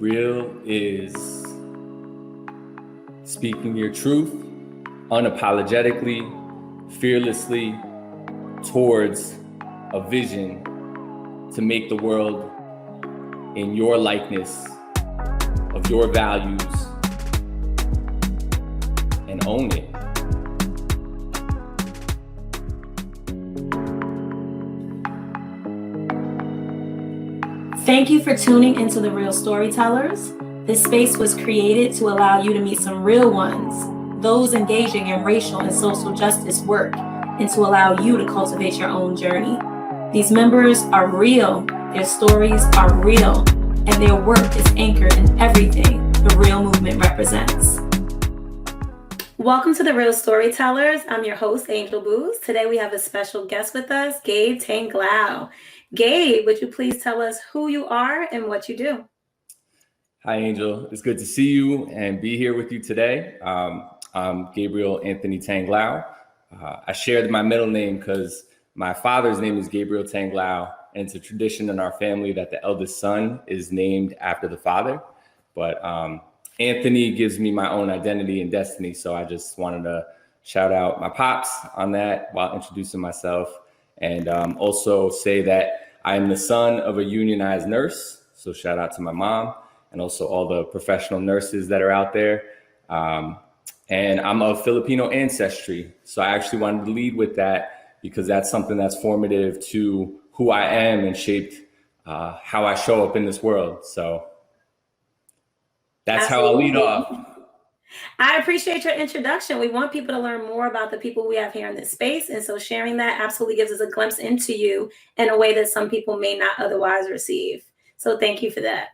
Real is speaking your truth unapologetically, fearlessly towards a vision to make the world in your likeness of your values and own it. Thank you for tuning into The Real Storytellers. This space was created to allow you to meet some real ones, those engaging in racial and social justice work, and to allow you to cultivate your own journey. These members are real, their stories are real, and their work is anchored in everything the real movement represents. Welcome to The Real Storytellers. I'm your host, Angel Booz. Today we have a special guest with us, Gabe Tanglao. Gabe, would you please tell us who you are and what you do? Hi, Angel. It's good to see you and be here with you today. I'm Gabriel Anthony Tanglao. I shared my middle name because my father's name is Gabriel Tanglao, and it's a tradition in our family that the eldest son is named after the father. But Anthony gives me my own identity and destiny, so I just wanted to shout out my pops on that while introducing myself, and also say that I am the son of a unionized nurse, so shout out to my mom and also all the professional nurses that are out there. And I'm of Filipino ancestry, so I actually wanted to lead with that because that's something that's formative to who I am and shaped how I show up in this world. So that's Absolutely. how I'll lead off. I appreciate your introduction. We want people to learn more about the people we have here in this space. And so sharing that absolutely gives us a glimpse into you in a way that some people may not otherwise receive. So thank you for that.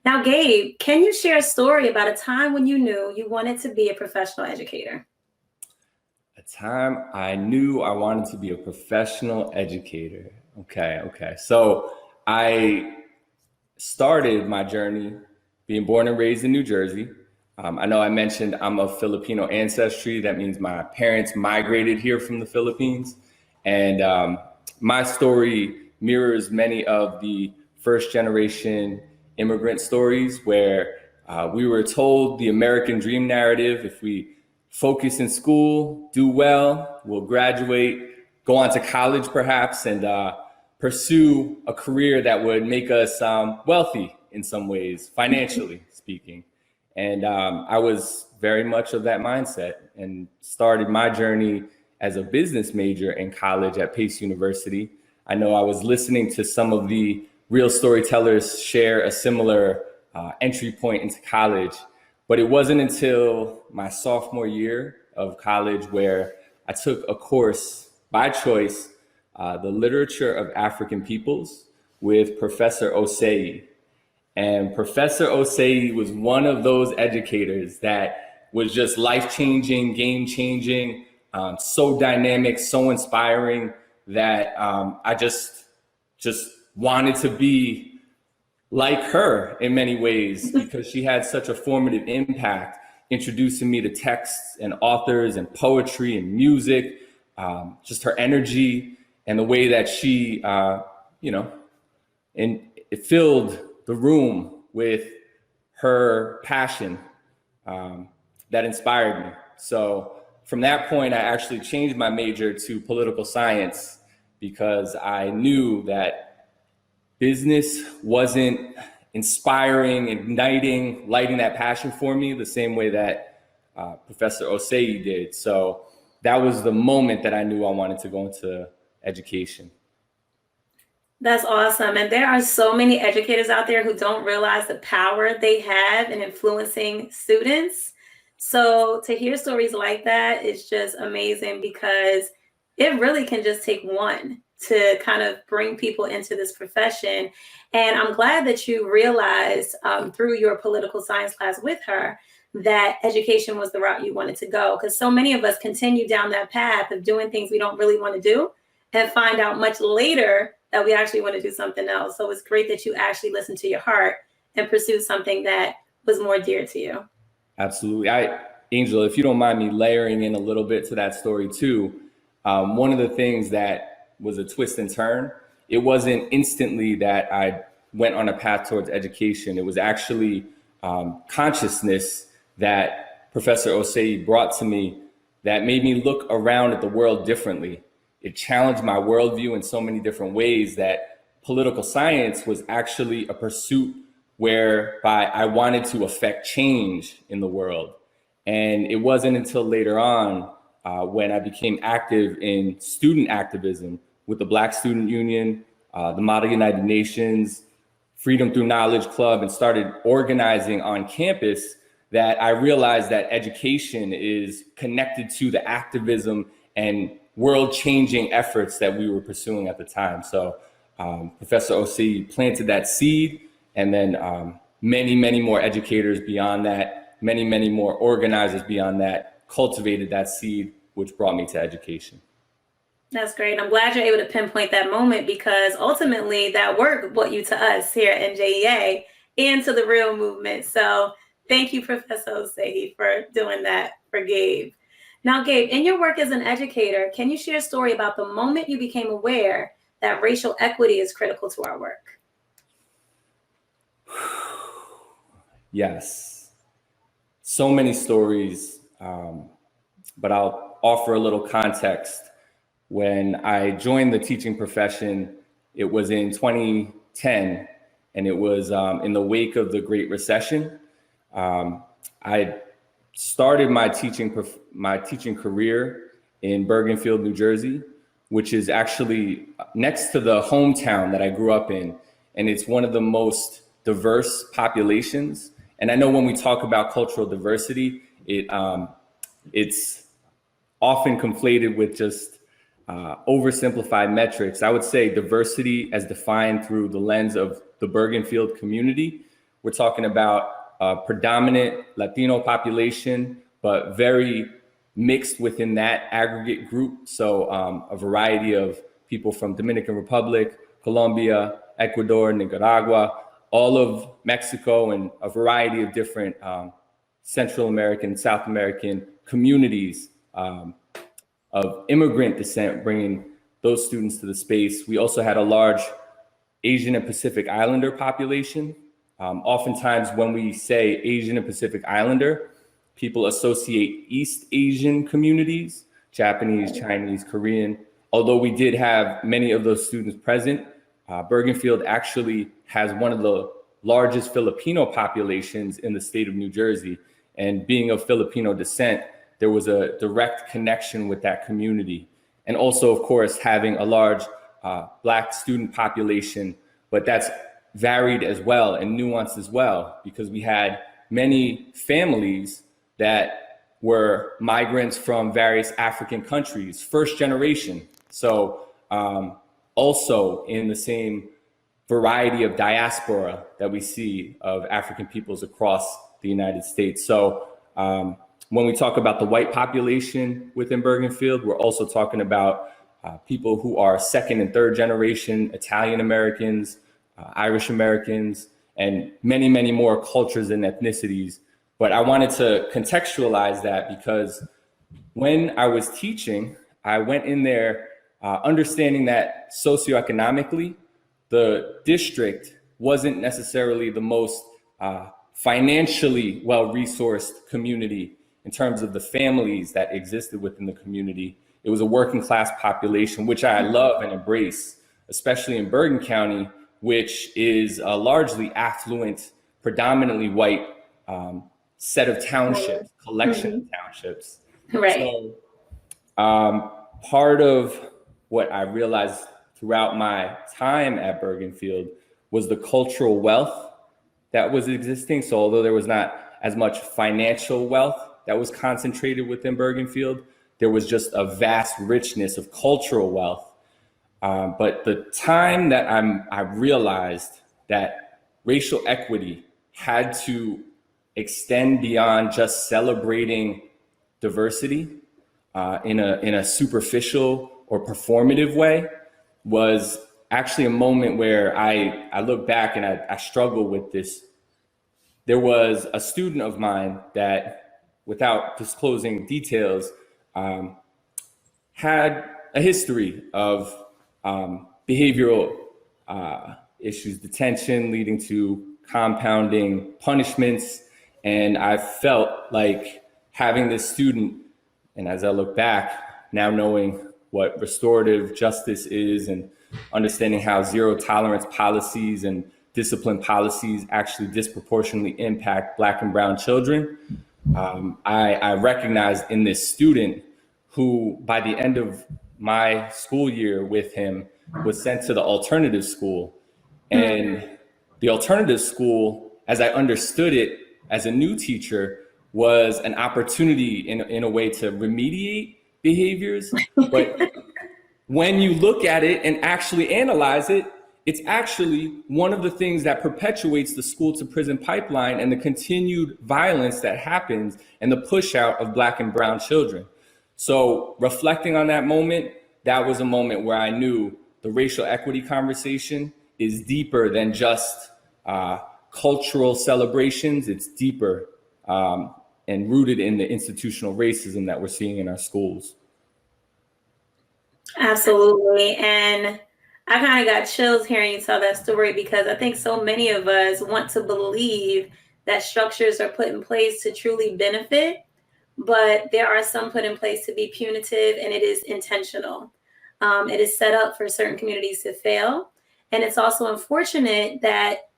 Now, Gabe, can you share a story about a time when you knew you wanted to be a professional educator? A time I knew I wanted to be a professional educator. Okay. So I started my journey being born and raised in New Jersey. I know I mentioned I'm of Filipino ancestry. That means my parents migrated here from the Philippines. And my story mirrors many of the first generation immigrant stories where we were told the American dream narrative: if we focus in school, do well, we'll graduate, go on to college perhaps, and pursue a career that would make us wealthy in some ways, financially speaking. And I was very much of that mindset and started my journey as a business major in college at Pace University. I know I was listening to some of the real storytellers share a similar entry point into college, but it wasn't until my sophomore year of college where I took a course by choice, the literature of African peoples, with Professor Osei. And Professor Osei was one of those educators that was just life-changing, game-changing, so dynamic, so inspiring that I just wanted to be like her in many ways because she had such a formative impact, introducing me to texts and authors and poetry and music, just her energy and the way that she, and it filled the room with her passion that inspired me. So from that point, I actually changed my major to political science because I knew that business wasn't inspiring, igniting, lighting that passion for me the same way that Professor Osei did. So that was the moment that I knew I wanted to go into education. That's awesome. And there are so many educators out there who don't realize the power they have in influencing students. So to hear stories like that is just amazing because it really can just take one to kind of bring people into this profession. And I'm glad that you realized through your political science class with her that education was the route you wanted to go, because so many of us continue down that path of doing things we don't really want to do and find out much later that we actually want to do something else. So it's great that you actually listened to your heart and pursued something that was more dear to you. Absolutely. Angel, if you don't mind me layering in a little bit to that story too, one of the things that was a twist and turn, it wasn't instantly that I went on a path towards education. It was actually consciousness that Professor Osei brought to me that made me look around at the world differently. It challenged my worldview in so many different ways that political science was actually a pursuit whereby I wanted to affect change in the world. And it wasn't until later on when I became active in student activism with the Black Student Union, the Model United Nations, Freedom Through Knowledge Club, and started organizing on campus that I realized that education is connected to the activism and world-changing efforts that we were pursuing at the time. So Professor Osei planted that seed, and then many, many more educators beyond that, many, many more organizers beyond that cultivated that seed, which brought me to education. That's great. I'm glad you're able to pinpoint that moment, because ultimately that work brought you to us here at NJEA and to the real movement. So thank you, Professor Osei, for doing that for Gabe. Now, Gabe, in your work as an educator, can you share a story about the moment you became aware that racial equity is critical to our work? Yes, so many stories, but I'll offer a little context. When I joined the teaching profession, it was in 2010, and it was in the wake of the Great Recession. I started my teaching career in Bergenfield, New Jersey, which is actually next to the hometown that I grew up in, and it's one of the most diverse populations. And I know when we talk about cultural diversity, it's often conflated with just oversimplified metrics. I would say diversity as defined through the lens of the Bergenfield community. We're talking about a predominant Latino population, but very mixed within that aggregate group. So a variety of people from Dominican Republic, Colombia, Ecuador, Nicaragua, all of Mexico, and a variety of different Central American, South American communities of immigrant descent, bringing those students to the space. We also had a large Asian and Pacific Islander population. Oftentimes when we say Asian and Pacific Islander, people associate East Asian communities, Japanese, Chinese, Korean. Although we did have many of those students present, Bergenfield actually has one of the largest Filipino populations in the state of New Jersey. And being of Filipino descent, there was a direct connection with that community. And also, of course, having a large Black student population, but that's varied as well and nuanced as well, because we had many families that were migrants from various African countries, first generation. So also in the same variety of diaspora that we see of African peoples across the United States. So when we talk about the white population within Bergenfield, we're also talking about people who are second and third generation Italian Americans, Irish Americans, and many, many more cultures and ethnicities. But I wanted to contextualize that because when I was teaching, I went in there understanding that socioeconomically, the district wasn't necessarily the most financially well-resourced community in terms of the families that existed within the community. It was a working class population, which I love and embrace, especially in Bergen County, which is a largely affluent, predominantly white set of townships, collection of townships. Right. So part of what I realized throughout my time at Bergenfield was the cultural wealth that was existing. So although there was not as much financial wealth that was concentrated within Bergenfield, there was just a vast richness of cultural wealth. But the time that I realized that racial equity had to extend beyond just celebrating diversity in a superficial or performative way was actually a moment where I look back and I struggle with this. There was a student of mine that, without disclosing details, had a history of behavioral issues detention, leading to compounding punishments. And I felt like having this student, and as I look back, now knowing what restorative justice is and understanding how zero tolerance policies and discipline policies actually disproportionately impact Black and brown children, I recognized in this student who, by the end of my school year with him, was sent to the alternative school. And the alternative school, as I understood it as a new teacher, was an opportunity in a way to remediate behaviors. But when you look at it and actually analyze it, it's actually one of the things that perpetuates the school to prison pipeline and the continued violence that happens and the push out of Black and brown children. So reflecting on that moment, that was a moment where I knew the racial equity conversation is deeper than just cultural celebrations. It's deeper and rooted in the institutional racism that we're seeing in our schools. Absolutely. And I kind of got chills hearing you tell that story, because I think so many of us want to believe that structures are put in place to truly benefit, but there are some put in place to be punitive, and it is intentional. It is set up for certain communities to fail. And it's also unfortunate that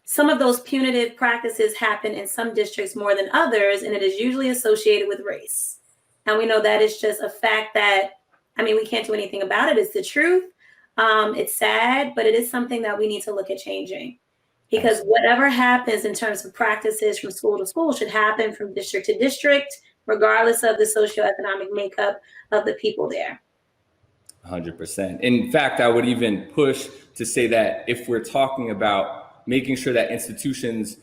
some of those punitive practices happen in some districts more than others, and it is usually associated with race. And we know that is just a fact that, I mean, we can't do anything about it. It's the truth. It's sad, but it is something that we need to look at changing, because whatever happens in terms of practices from school to school should happen from district to district, regardless of the socioeconomic makeup of the people there. 100%. In fact, I would even push to say that if we're talking about making sure that institutions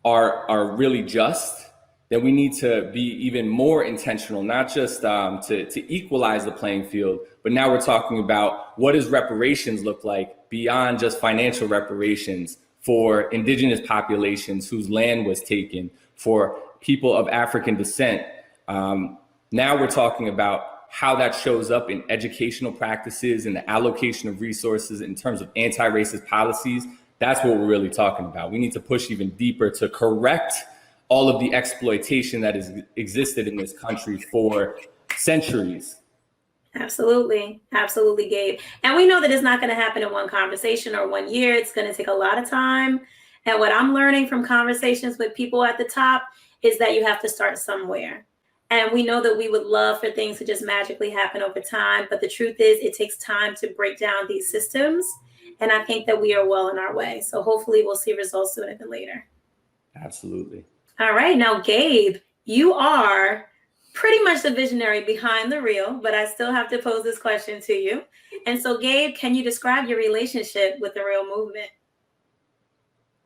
are really just, then we need to be even more intentional, not just to equalize the playing field, but now we're talking about what does reparations look like beyond just financial reparations for indigenous populations whose land was taken, for people of African descent. Now we're talking about how that shows up in educational practices and the allocation of resources in terms of anti-racist policies. That's what we're really talking about. We need to push even deeper to correct all of the exploitation that has existed in this country for centuries. Absolutely. Absolutely, Gabe. And we know that it's not going to happen in one conversation or 1 year. It's going to take a lot of time. And what I'm learning from conversations with people at the top is that you have to start somewhere. And we know that we would love for things to just magically happen over time. But the truth is, it takes time to break down these systems. And I think that we are well on our way. So hopefully we'll see results sooner than later. Absolutely. All right. Now, Gabe, you are pretty much the visionary behind the reel, but I still have to pose this question to you. And so, Gabe, can you describe your relationship with the Real Movement?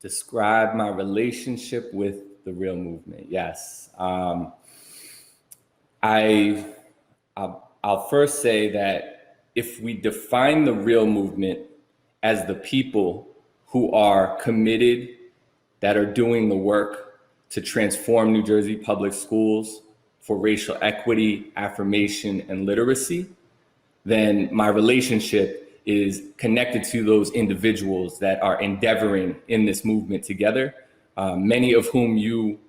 Describe my relationship with the Real Movement. Yes. I'll first say that if we define the Real Movement as the people who are committed, that are doing the work to transform New Jersey public schools for racial equity, affirmation, and literacy, then my relationship is connected to those individuals that are endeavoring in this movement together, many of whom you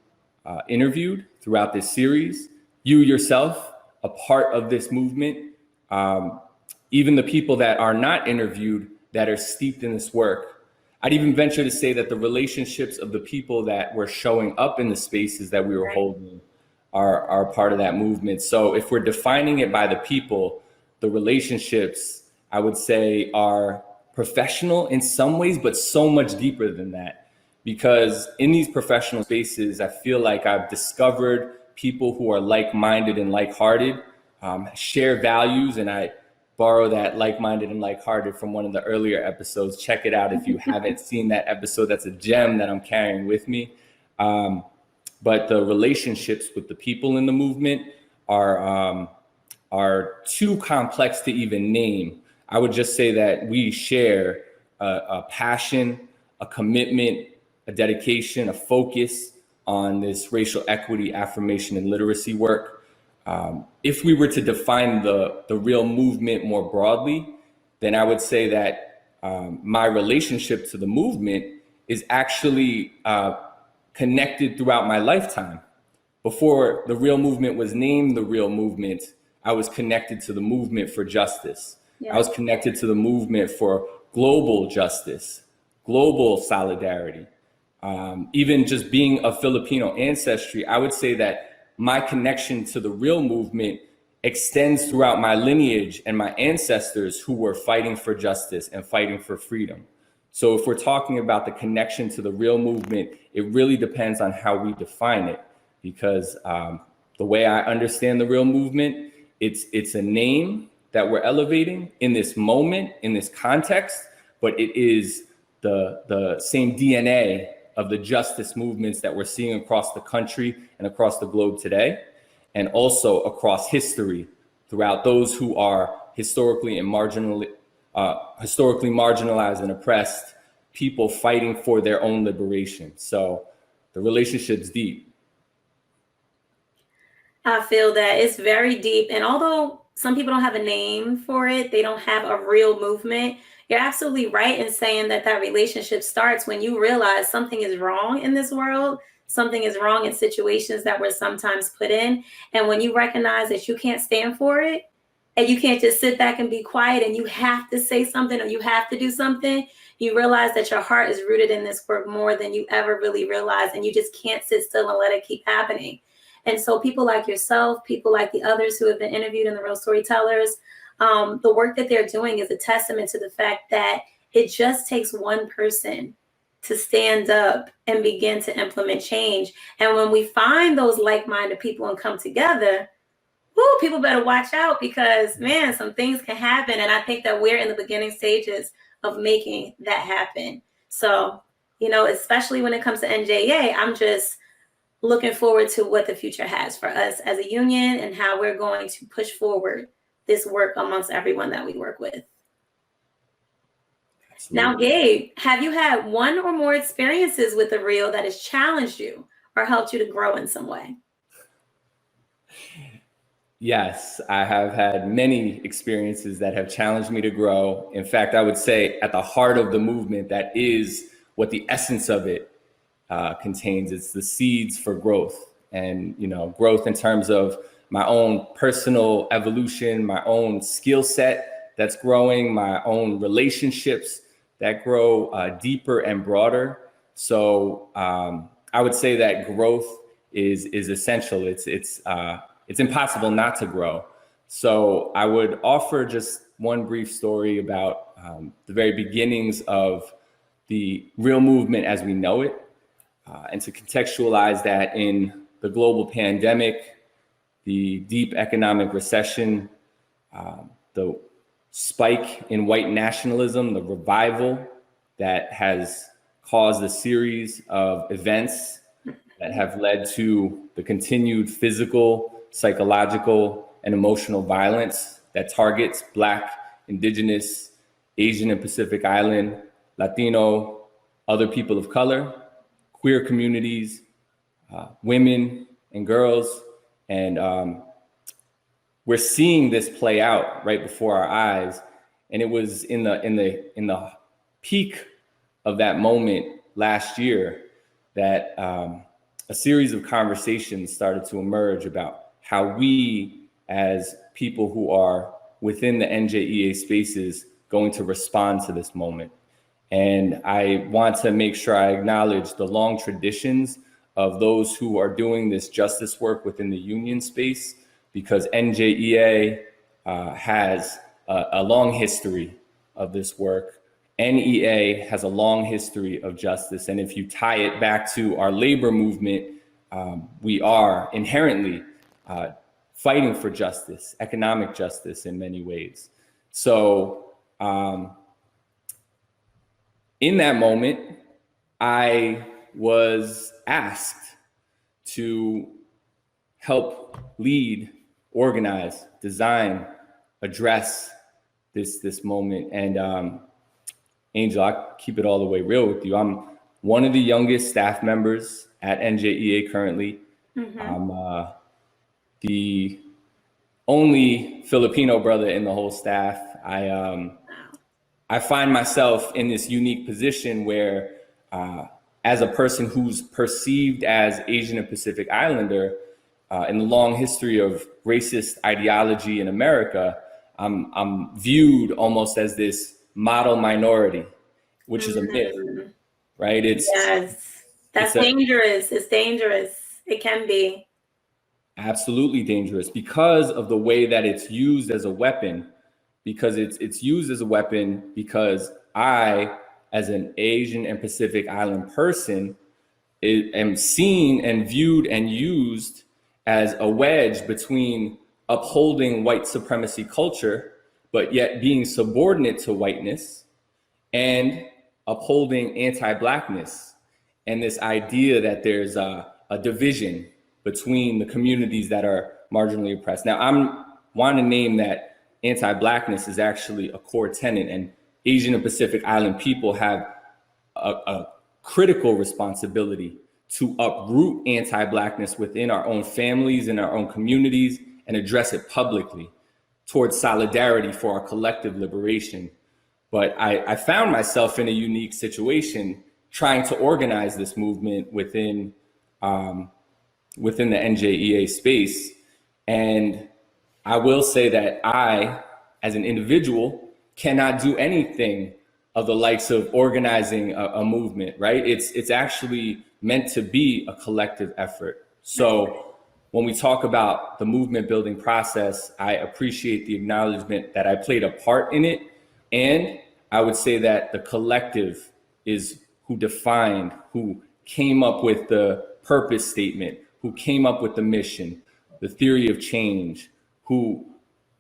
interviewed throughout this series. You yourself, a part of this movement, even the people that are not interviewed that are steeped in this work. I'd even venture to say that the relationships of the people that were showing up in the spaces that we were holding are part of that movement. So if we're defining it by the people, the relationships, I would say, are professional in some ways, but so much deeper than that. Because in these professional spaces, I feel like I've discovered people who are like-minded and like-hearted, share values, and I borrow that like-minded and like-hearted from one of the earlier episodes. Check it out if you haven't seen that episode. That's a gem that I'm carrying with me. But the relationships with the people in the movement are too complex to even name. I would just say that we share a passion, a commitment, a dedication, a focus on this racial equity, affirmation, and literacy work. If we were to define the Real Movement more broadly, then I would say that my relationship to the movement is actually connected throughout my lifetime. Before the real movement was named the real movement, I was connected to the movement for justice. Yeah. I was connected to the movement for global justice, global solidarity. Even just being of Filipino ancestry, I would say that my connection to the real movement extends throughout my lineage and my ancestors who were fighting for justice and fighting for freedom. So if we're talking about the connection to the real movement, it really depends on how we define it, because the way I understand the real movement, it's a name that we're elevating in this moment, in this context, but it is the same DNA of the justice movements that we're seeing across the country and across the globe today, and also across history throughout those who are historically marginalized and oppressed, people fighting for their own liberation. So the relationship's deep. I feel that it's very deep. And although some people don't have a name for it, they don't have a real movement, you're absolutely right in saying that that relationship starts when you realize something is wrong in this world. Something is wrong in situations that we're sometimes put in. And when you recognize that you can't stand for it, and you can't just sit back and be quiet, and you have to say something or you have to do something, you realize that your heart is rooted in this work more than you ever really realized. And you just can't sit still and let it keep happening. And so people like yourself, people like the others who have been interviewed in the Real Storytellers, the work that they're doing is a testament to the fact that it just takes one person to stand up and begin to implement change. And when we find those like-minded people and come together, people better watch out, because, man, some things can happen. And I think that we're in the beginning stages of making that happen. So, especially when it comes to NJEA, I'm just looking forward to what the future has for us as a union and how we're going to push forward this work amongst everyone that we work with. Absolutely. Now, Gabe, have you had one or more experiences with the Real that has challenged you or helped you to grow in some way? Yes, I have had many experiences that have challenged me to grow. In fact, I would say at the heart of the movement, that is what the essence of it contains. It's the seeds for growth, and growth in terms of my own personal evolution, my own skill set that's growing, my own relationships that grow deeper and broader. So I would say that growth is essential. It's impossible not to grow. So I would offer just one brief story about the very beginnings of the real movement as we know it, and to contextualize that in the global pandemic, the deep economic recession, the spike in white nationalism, the revival that has caused a series of events that have led to the continued physical, psychological, and emotional violence that targets Black, Indigenous, Asian and Pacific Island, Latino, other people of color, queer communities, women and girls. And we're seeing this play out right before our eyes. And it was in the peak of that moment last year that a series of conversations started to emerge about how we, as people who are within the NJEA spaces, going to respond to this moment. And I want to make sure I acknowledge the long traditions of those who are doing this justice work within the union space, because NJEA has a long history of this work. NEA has a long history of justice. And if you tie it back to our labor movement, we are inherently fighting for justice, economic justice in many ways. So in that moment, I was asked to help lead, organize, design, address this moment. And Angel, I keep it all the way real with you. I'm one of the youngest staff members at NJEA currently. Mm-hmm. I'm the only Filipino brother in the whole staff. I find myself in this unique position where, as a person who's perceived as Asian and Pacific Islander, in the long history of racist ideology in America, I'm viewed almost as this model minority, which is a myth, right? Yes, that's dangerous. It's dangerous. It can be. Absolutely dangerous because of the way that it's used as a weapon, because it's used as a weapon because I, as an Asian and Pacific Island person, am seen and viewed and used as a wedge between upholding white supremacy culture, but yet being subordinate to whiteness, and upholding anti-Blackness, and this idea that there's a division between the communities that are marginally oppressed. Now, I'm want to name that anti-Blackness is actually a core tenet, and Asian and Pacific Island people have a critical responsibility to uproot anti-Blackness within our own families and our own communities and address it publicly towards solidarity for our collective liberation. But I found myself in a unique situation trying to organize this movement within the NJEA space. And I will say that I, as an individual, cannot do anything of the likes of organizing a movement, right? It's actually meant to be a collective effort. So when we talk about the movement building process, I appreciate the acknowledgement that I played a part in it. And I would say that the collective is who defined, who came up with the purpose statement, who came up with the mission, the theory of change, who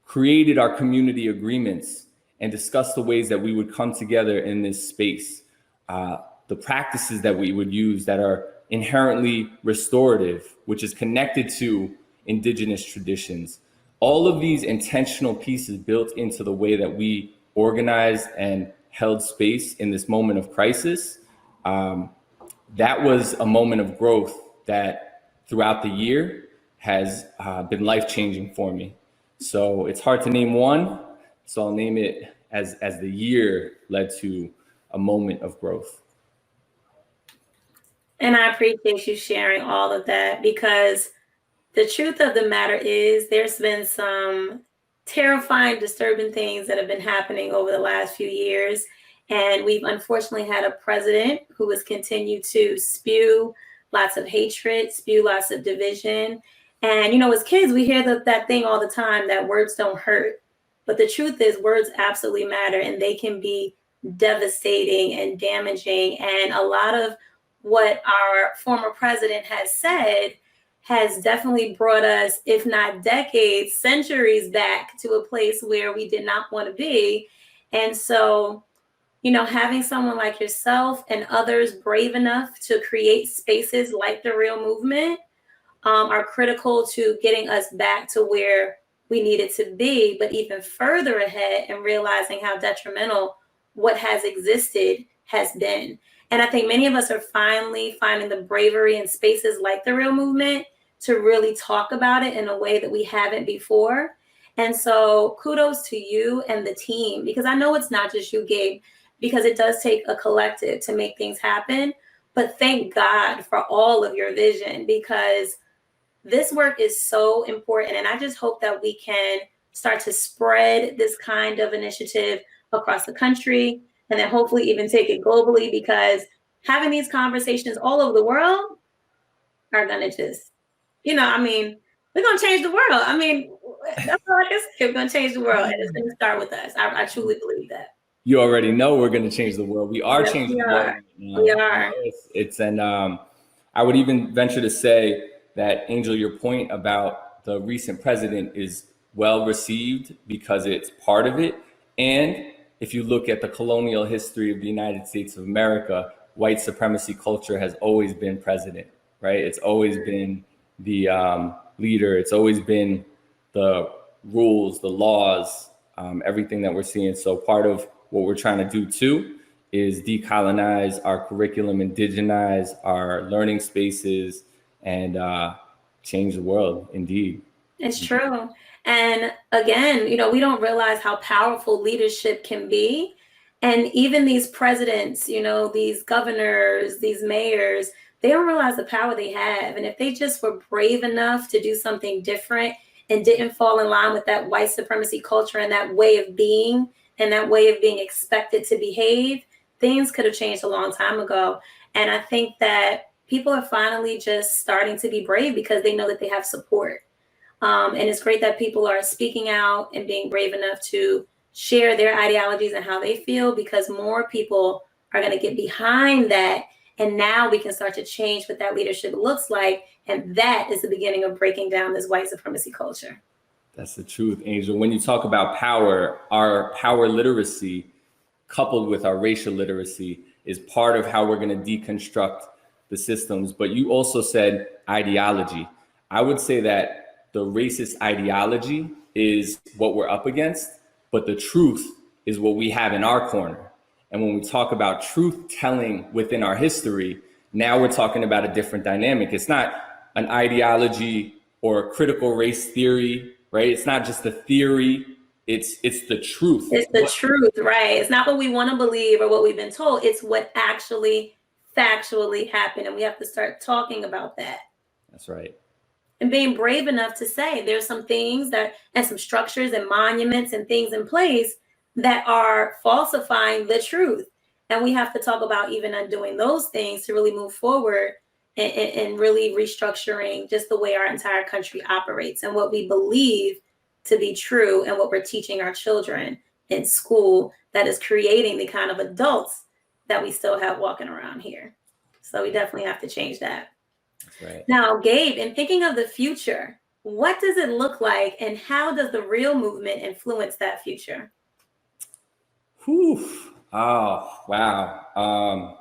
created our community agreements and discussed the ways that we would come together in this space, the practices that we would use that are inherently restorative, which is connected to indigenous traditions. All of these intentional pieces built into the way that we organized and held space in this moment of crisis. That was a moment of growth that throughout the year has been life-changing for me. So it's hard to name one, so I'll name it as the year led to a moment of growth. And I appreciate you sharing all of that, because the truth of the matter is there's been some terrifying, disturbing things that have been happening over the last few years. And we've unfortunately had a president who has continued to spew lots of hatred, spew lots of division. And, you know, as kids, we hear that thing all the time, that words don't hurt. But the truth is words absolutely matter, and they can be devastating and damaging. And a lot of what our former president has said has definitely brought us, if not decades, centuries back to a place where we did not want to be. And so, you know, having someone like yourself and others brave enough to create spaces like the Real Movement are critical to getting us back to where we needed to be, but even further ahead, and realizing how detrimental what has existed has been. And I think many of us are finally finding the bravery in spaces like the Real Movement to really talk about it in a way that we haven't before. And so kudos to you and the team, because I know it's not just you, Gabe, because it does take a collective to make things happen. But thank God for all of your vision, because this work is so important. And I just hope that we can start to spread this kind of initiative across the country, and then hopefully even take it globally, because having these conversations all over the world are going to just, you know, I mean, we're going to change the world. I mean, that's all I can say. We're going to change the world, and it's going to start with us. I truly believe that. You already know we're going to change the world. We are changing the world. We are. I would even venture to say that, Angel, your point about the recent president is well received because it's part of it. And if you look at the colonial history of the United States of America, white supremacy culture has always been president, right? It's always been the leader. It's always been the rules, the laws, everything that we're seeing. So part of what we're trying to do too is decolonize our curriculum, indigenize our learning spaces, and change the world, indeed. It's true. And again, you know, we don't realize how powerful leadership can be. And even these presidents, these governors, these mayors, they don't realize the power they have. And if they just were brave enough to do something different and didn't fall in line with that white supremacy culture and that way of being and that way of being expected to behave, things could have changed a long time ago. And I think that people are finally just starting to be brave because they know that they have support. And it's great that people are speaking out and being brave enough to share their ideologies and how they feel, because more people are going to get behind that. And now we can start to change what that leadership looks like. And that is the beginning of breaking down this white supremacy culture. That's the truth, Angel. When you talk about power, our power literacy coupled with our racial literacy is part of how we're going to deconstruct the systems. But you also said ideology. I would say that the racist ideology is what we're up against, but the truth is what we have in our corner. And when we talk about truth telling within our history, now we're talking about a different dynamic. It's not an ideology or a critical race theory, right? It's not just a theory. It's the truth. It's the truth, right? It's not what we want to believe or what we've been told. It's what actually factually happened. And we have to start talking about that. That's right. And being brave enough to say there's some things and some structures and monuments and things in place that are falsifying the truth. And we have to talk about even undoing those things to really move forward and really restructuring just the way our entire country operates and what we believe to be true and what we're teaching our children in school that is creating the kind of adults that we still have walking around here. So we definitely have to change that. That's right. Now, Gabe, in thinking of the future, what does it look like and how does the real movement influence that future? Whew. Oh, wow.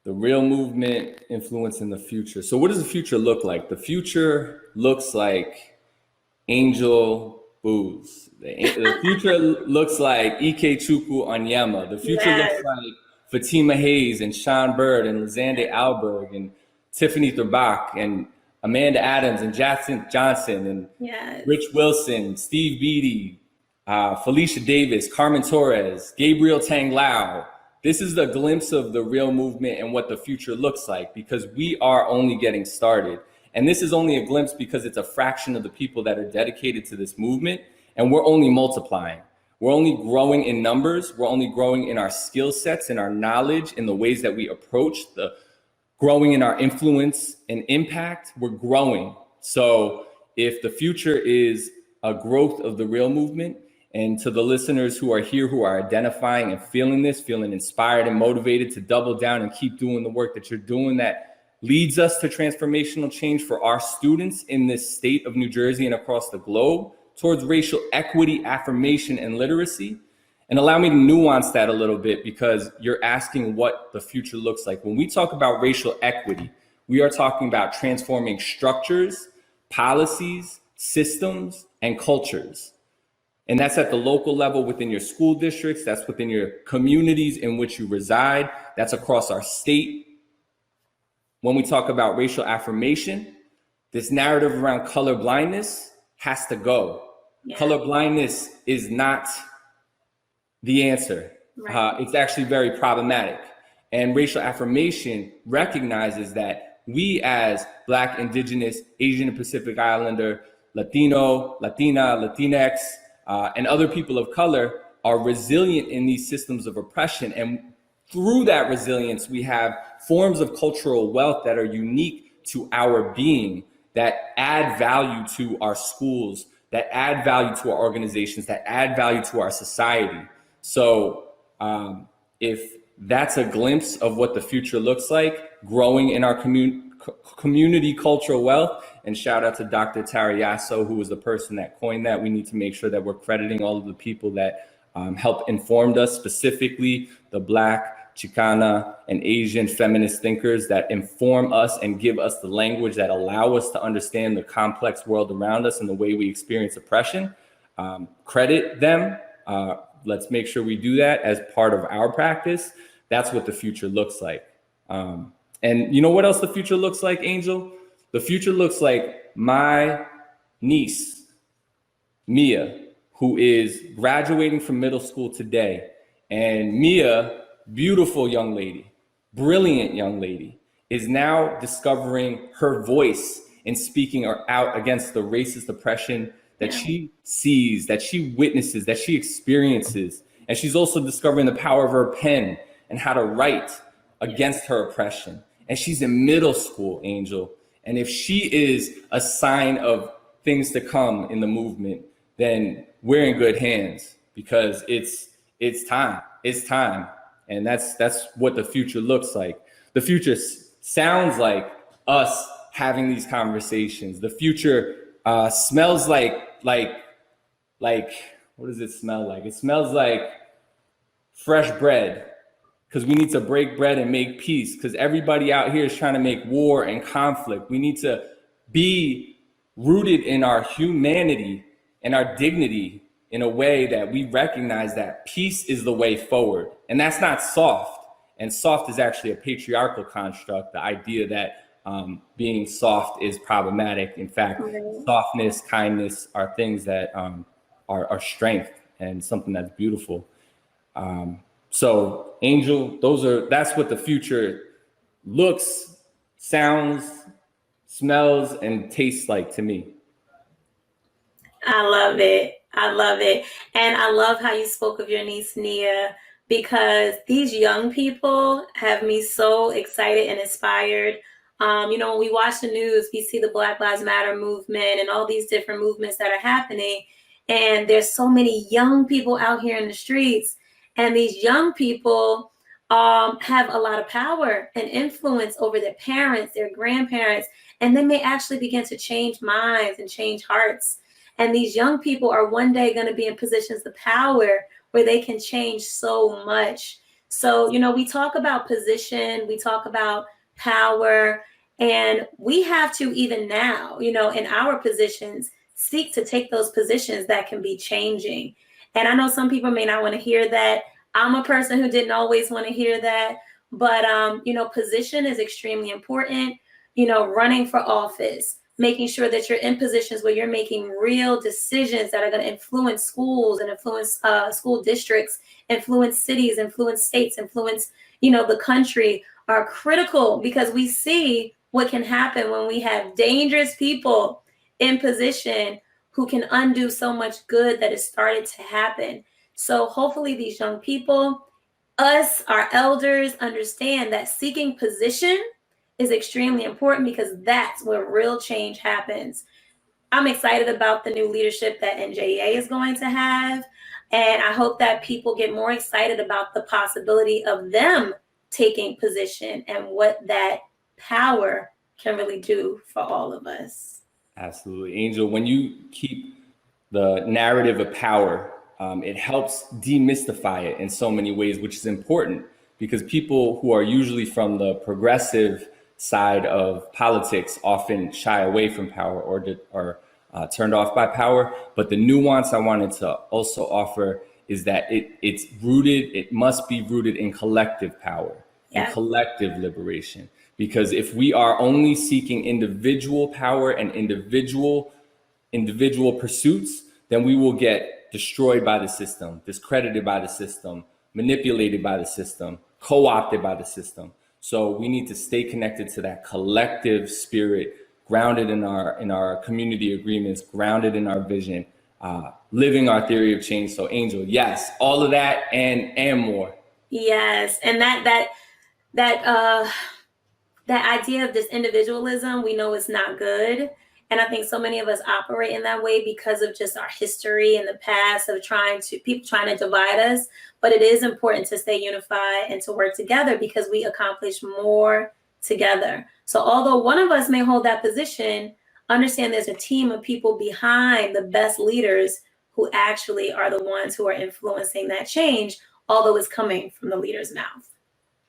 The real movement influencing the future. So what does the future look like? The future looks like Angel Booze. The future looks like Ike Chukwu Onyema. The future looks like Fatima Hayes and Sean Bird and Lizande Alberg and Tiffany Thurbach and Amanda Adams and Jackson Johnson and Rich Wilson, Steve Beatty, Felicia Davis, Carmen Torres, Gabriel Tanglao. This is the glimpse of the real movement and what the future looks like, because we are only getting started. And this is only a glimpse because it's a fraction of the people that are dedicated to this movement. And we're only multiplying. We're only growing in numbers. We're only growing in our skill sets and our knowledge, in the ways that we approach growing in our influence and impact. We're growing. So if the future is a growth of the real movement, and to the listeners who are here, who are identifying and feeling this, feeling inspired and motivated to double down and keep doing the work that you're doing that leads us to transformational change for our students in this state of New Jersey and across the globe towards racial equity, affirmation, and literacy. And allow me to nuance that a little bit, because you're asking what the future looks like. When we talk about racial equity, we are talking about transforming structures, policies, systems, and cultures. And that's at the local level within your school districts. That's within your communities in which you reside. That's across our state. When we talk about racial affirmation, this narrative around color blindness has to go. Yeah. Color blindness is not the answer. Right. It's actually very problematic. And racial affirmation recognizes that we as Black, Indigenous, Asian and Pacific Islander, Latino, Latina, Latinx, and other people of color are resilient in these systems of oppression. And through that resilience, we have forms of cultural wealth that are unique to our being, that add value to our schools, that add value to our organizations, that add value to our society. So if that's a glimpse of what the future looks like, growing in our community cultural wealth, and shout out to Dr. Tarayaso, who was the person that coined that. We need to make sure that we're crediting all of the people that helped informed us, specifically the Black, Chicana, and Asian feminist thinkers that inform us and give us the language that allow us to understand the complex world around us and the way we experience oppression. Credit them. Let's make sure we do that as part of our practice. That's what the future looks like. And you know what else the future looks like, Angel? The future looks like my niece, Mia, who is graduating from middle school today, And Mia, beautiful young lady, brilliant young lady, is now discovering her voice and speaking out against the racist oppression that she sees, that she witnesses, that she experiences. And she's also discovering the power of her pen and how to write against her oppression. And she's in middle school, Angel. And if she is a sign of things to come in the movement, then we're in good hands, because it's time. It's time. And that's what the future looks like. The future sounds like us having these conversations. The future smells like what does it smell like? It smells like fresh bread, because we need to break bread and make peace, because everybody out here is trying to make war and conflict. We need to be rooted in our humanity and our dignity in a way that we recognize that peace is the way forward. And that's not soft. And soft is actually a patriarchal construct, the idea that being soft is problematic. In fact, softness, kindness are things that are strength and something that's beautiful. So Angel, that's what the future looks, sounds, smells, and tastes like to me. I love it. I love it. And I love how you spoke of your niece, Nia, because these young people have me so excited and inspired. When we watch the news, we see the Black Lives Matter movement and all these different movements that are happening. And there's so many young people out here in the streets. And these young people have a lot of power and influence over their parents, their grandparents, and they may actually begin to change minds and change hearts. And these young people are one day going to be in positions of power where they can change so much. So, we talk about position, we talk about power, and we have to, even now, in our positions, seek to take those positions that can be changing. And I know some people may not want to hear that. I'm a person who didn't always want to hear that. But, position is extremely important. Running for office, making sure that you're in positions where you're making real decisions that are going to influence schools and influence school districts, influence cities, influence states, influence, the country, are critical, because we see what can happen when we have dangerous people in position who can undo so much good that has started to happen. So hopefully these young people, us, our elders, understand that seeking position is extremely important, because that's where real change happens. I'm excited about the new leadership that NJEA is going to have. And I hope that people get more excited about the possibility of them taking position and what that power can really do for all of us. Absolutely. Angel, when you keep the narrative of power, it helps demystify it in so many ways, which is important, because people who are usually from the progressive side of politics often shy away from power or turned off by power. But the nuance I wanted to also offer is that it must be rooted in collective power and collective liberation. Because if we are only seeking individual power and individual pursuits, then we will get destroyed by the system, discredited by the system, manipulated by the system, co-opted by the system. So we need to stay connected to that collective spirit, grounded in our community agreements, grounded in our vision, living our theory of change. So Angel, yes, all of that and more. Yes, and that idea of this individualism, we know is not good. And I think so many of us operate in that way because of just our history in the past of people trying to divide us. But it is important to stay unified and to work together, because we accomplish more together. So although one of us may hold that position, understand there's a team of people behind the best leaders who actually are the ones who are influencing that change, although it's coming from the leader's mouth.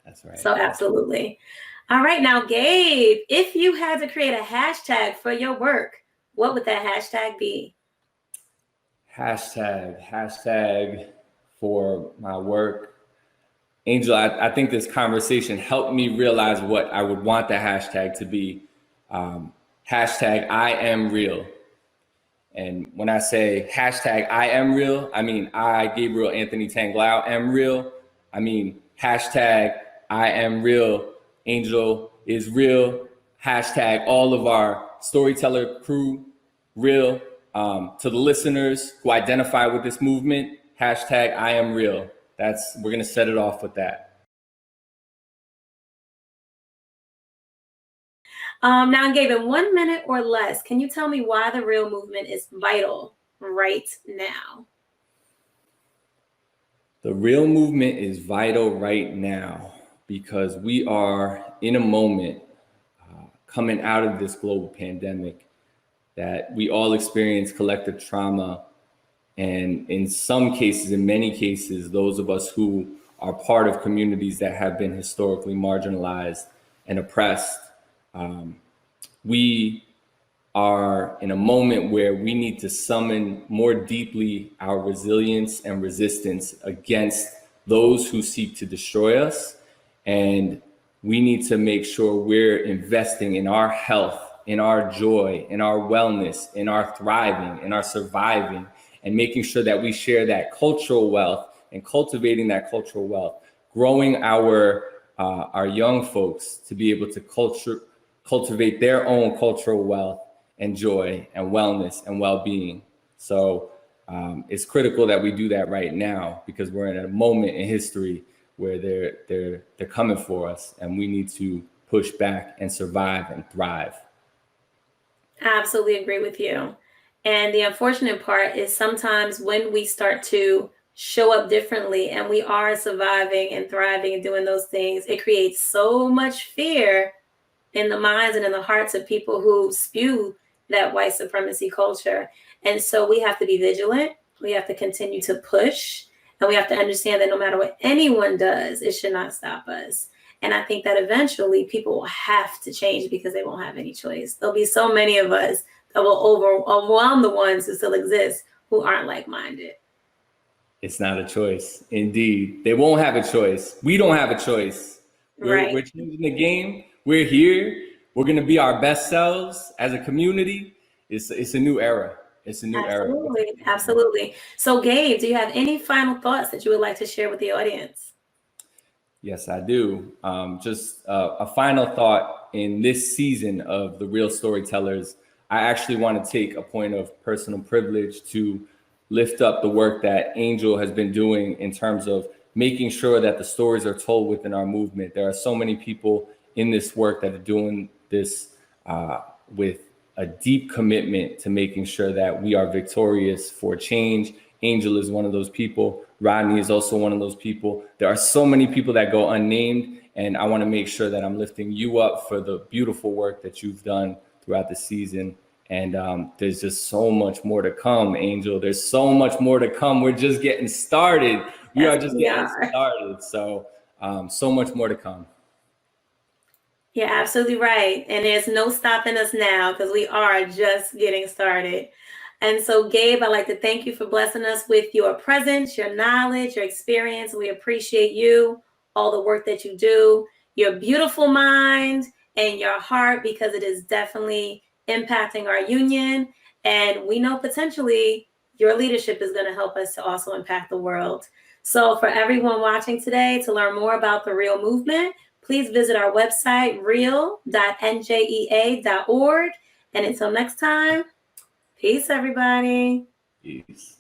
That's right. So absolutely. All right, now, Gabe, if you had to create a hashtag for your work, what would that hashtag be? Hashtag for my work. Angel, I think this conversation helped me realize what I would want the hashtag to be. Hashtag I am real. And when I say hashtag I am real, I mean I, Gabriel Anthony Tanglao, am real. I mean hashtag I am real, Angel is real. Hashtag all of our storyteller crew real. To the listeners who identify with this movement, hashtag I am real. We're gonna set it off with that. Now, Gabe, in 1 minute or less, can you tell me why the real movement is vital right now? The real movement is vital right now because we are in a moment coming out of this global pandemic that we all experience collective trauma. And in some cases, in many cases, those of us who are part of communities that have been historically marginalized and oppressed, we are in a moment where we need to summon more deeply our resilience and resistance against those who seek to destroy us. And we need to make sure we're investing in our health, in our joy, in our wellness, in our thriving, in our surviving, and making sure that we share that cultural wealth and cultivating that cultural wealth, growing our young folks to be able to cultivate their own cultural wealth and joy and wellness and well-being. So it's critical that we do that right now because we're in a moment in history where they're coming for us and we need to push back and survive and thrive. I absolutely agree with you. And the unfortunate part is sometimes when we start to show up differently and we are surviving and thriving and doing those things, it creates so much fear in the minds and in the hearts of people who spew that white supremacy culture. And so we have to be vigilant. We have to continue to push. And we have to understand that no matter what anyone does, it should not stop us. And I think that eventually people will have to change because they won't have any choice. There'll be so many of us that will overwhelm the ones who still exist who aren't like-minded. It's not a choice. Indeed. They won't have a choice. We don't have a choice. We're changing the game. We're here. We're going to be our best selves as a community. It's a new era. It's a new era. Absolutely. So, Gabe, do you have any final thoughts that you would like to share with the audience? Yes, I do. Just a final thought in this season of The Real Storytellers. I actually want to take a point of personal privilege to lift up the work that Angel has been doing in terms of making sure that the stories are told within our movement. There are so many people in this work that are doing this with a deep commitment to making sure that we are victorious for change. Angel is one of those people. Rodney is also one of those people. There are so many people that go unnamed, and I want to make sure that I'm lifting you up for the beautiful work that you've done throughout the season. And there's just so much more to come, Angel. There's so much more to come. We're just getting started. We are just getting started. So, so much more to come. You're absolutely right. And there's no stopping us now because we are just getting started. And so, Gabe, I'd like to thank you for blessing us with your presence, your knowledge, your experience. We appreciate you, all the work that you do, your beautiful mind and your heart, because it is definitely impacting our union. And we know potentially your leadership is going to help us to also impact the world. So for everyone watching today, to learn more about the Real Movement, please visit our website, real.njea.org. And until next time, peace, everybody. Peace.